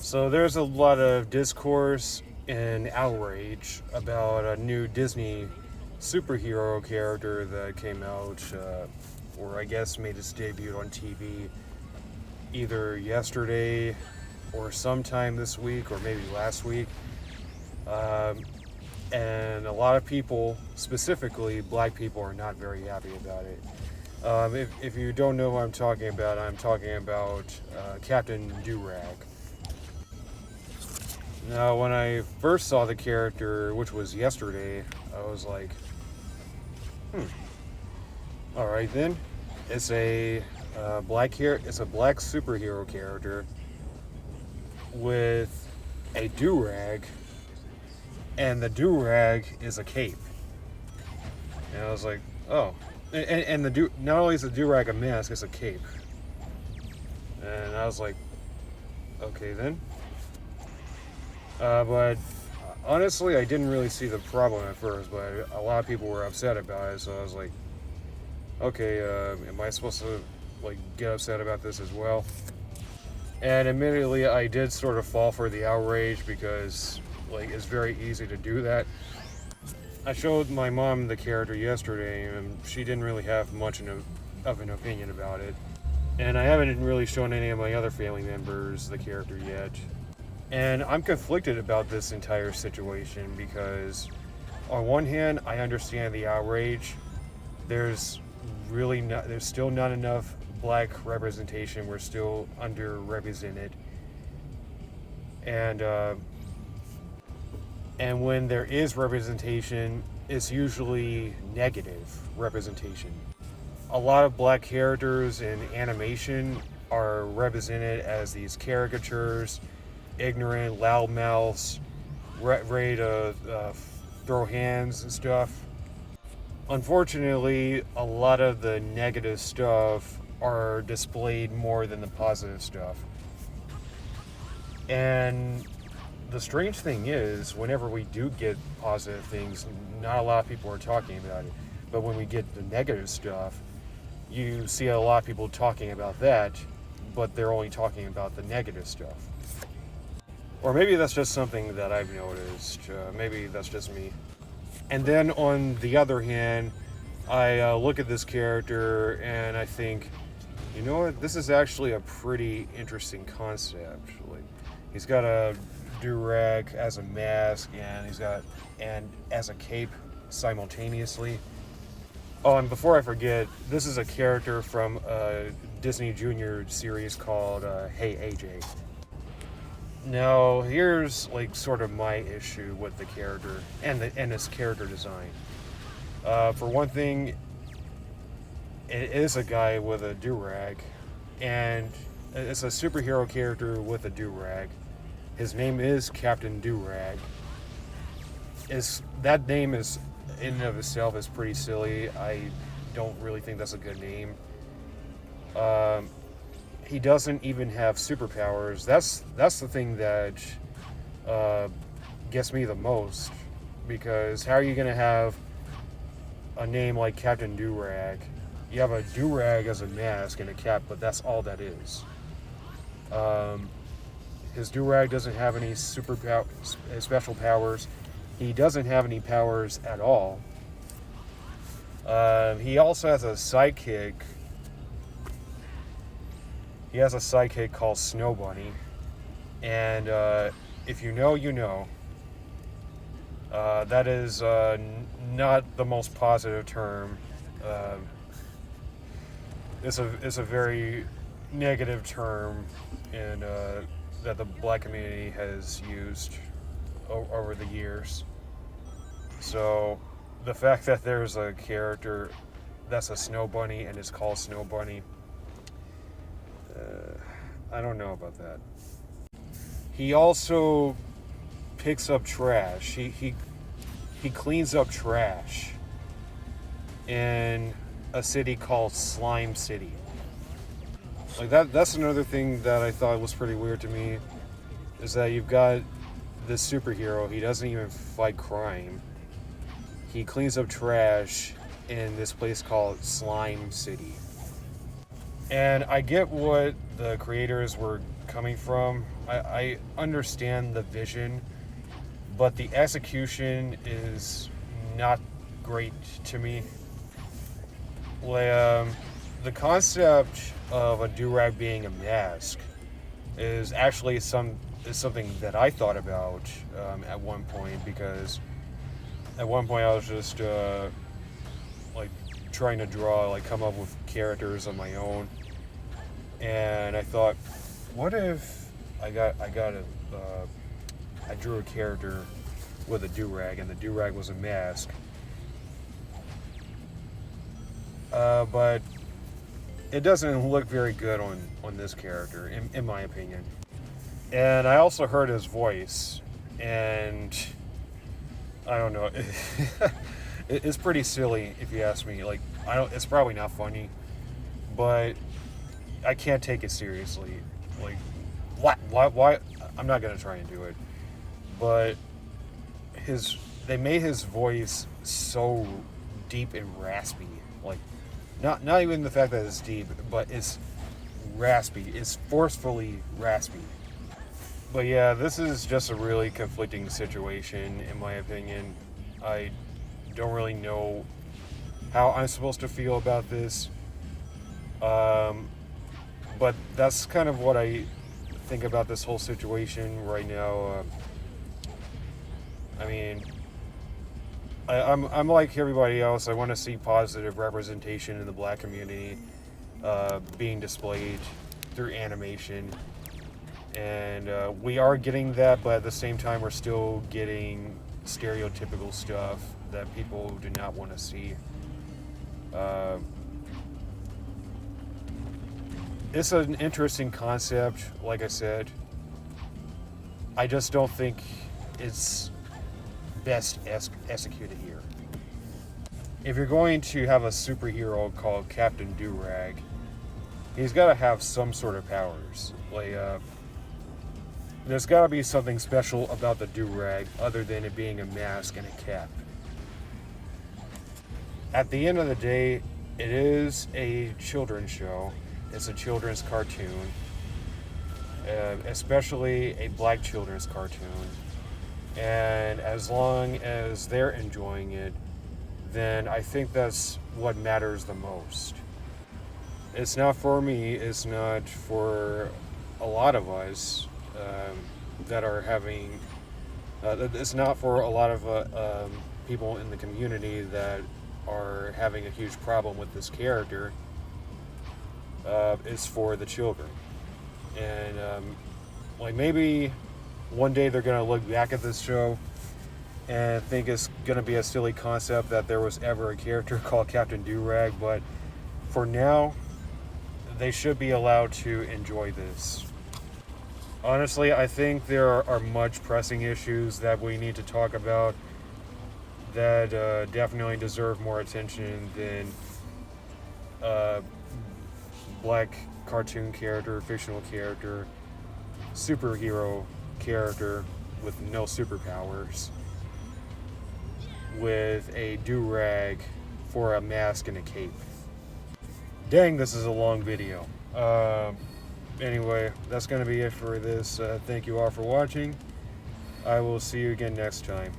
So there's a lot of discourse and outrage about a new Disney superhero character that came out, or I guess made its debut on TV either yesterday or sometime this week or maybe last week. Um, and a lot of people, specifically black people, are not very happy about it. If you don't know what I'm talking about Captain Durag. Now, when I first saw the character, which was yesterday, I was like, hmm, all right then. It's a it's a black superhero character with a do-rag, and the do-rag is a cape. And I was like, oh, and not only is the do-rag a mask, it's a cape. And I was like, okay then. But honestly, I didn't really see the problem at first, but a lot of people were upset about it. So I was like, okay, am I supposed to like get upset about this as well? And admittedly, I did sort of fall for the outrage because like it's very easy to do that. I showed my mom the character yesterday, and she didn't really have much of an opinion about it. And I haven't really shown any of my other family members the character yet. And I'm conflicted about this entire situation because, on one hand, I understand the outrage. There's there's still not enough black representation. We're still underrepresented, and when there is representation, it's usually negative representation. A lot of black characters in animation are represented as these caricatures, ignorant, loudmouths, ready to throw hands and stuff. Unfortunately, a lot of the negative stuff are displayed more than the positive stuff. And the strange thing is, whenever we do get positive things, not a lot of people are talking about it. But when we get the negative stuff, you see a lot of people talking about that, but they're only talking about the negative stuff. Or maybe that's just something that I've noticed. Maybe that's just me. And then on the other hand, I look at this character and I think, you know what? This is actually a pretty interesting concept. Like, he's got a do-rag as a mask, and as a cape simultaneously. Oh, and before I forget, this is a character from a Disney Junior series called Hey AJ. Now, here's like sort of my issue with the character and its character design. For one thing, it is a guy with a do-rag, and it's a superhero character with a do-rag. His name is Captain Durag. That name is in and of itself is pretty silly. I don't really think that's a good name. He doesn't even have superpowers. That's the thing that gets me the most, because how are you gonna have a name like Captain Durag? You have a do-rag as a mask and a cap, but that's all that is. His do-rag doesn't have any special powers. He doesn't have any powers at all. He also has a sidekick. He has a sidekick called Snow Bunny, and if you know, you know. That is not the most positive term. It's a very negative term in that the black community has used over the years. So the fact that there's a character that's a snow bunny and is called Snow Bunny, I don't know about that. He also picks up trash. He cleans up trash in a city called Slime City. Like that's another thing that I thought was pretty weird to me, is that you've got this superhero, he doesn't even fight crime. He cleans up trash in this place called Slime City. And I get what the creators were coming from. I understand the vision, but the execution is not great to me. Like, the concept of a Durag being a mask is actually something that I thought about at one point, because at one point I was just like trying to draw, like come up with characters on my own, and I thought, what if I drew a character with a durag, and the durag was a mask, but it doesn't look very good on this character, in my opinion. And I also heard his voice, and I don't know. It's pretty silly if you ask me. Like, I don't. It's probably not funny, but I can't take it seriously. Like, what? Why? I'm not gonna try and do it. But they made his voice so deep and raspy. Like, not even the fact that it's deep, but it's raspy. It's forcefully raspy. But yeah, this is just a really conflicting situation, in my opinion. I don't really know how I'm supposed to feel about this. But that's kind of what I think about this whole situation right now. I mean, I'm like everybody else. I want to see positive representation in the black community being displayed through animation. And we are getting that, but at the same time, we're still getting stereotypical stuff that people do not want to see. It's an interesting concept, like I said. I just don't think it's best executed here. If you're going to have a superhero called Captain Durag, he's got to have some sort of powers. Like, there's got to be something special about the Durag other than it being a mask and a cap. At the end of the day, it is a children's show. It's a children's cartoon, especially a black children's cartoon. And as long as they're enjoying it, then I think that's what matters the most. It's not for me, it's not for a lot of us that are having, it's not for a lot of people in the community that are having a huge problem with this character. It's for the children. And like, maybe one day they're going to look back at this show and think it's going to be a silly concept that there was ever a character called Captain Durag, but for now, they should be allowed to enjoy this. Honestly, I think there are much pressing issues that we need to talk about that definitely deserve more attention than black cartoon character, fictional character, superhero character with no superpowers, with a do-rag for a mask and a cape. Dang, this is a long video. Anyway, that's going to be it for this. Thank you all for watching. I will see you again next time.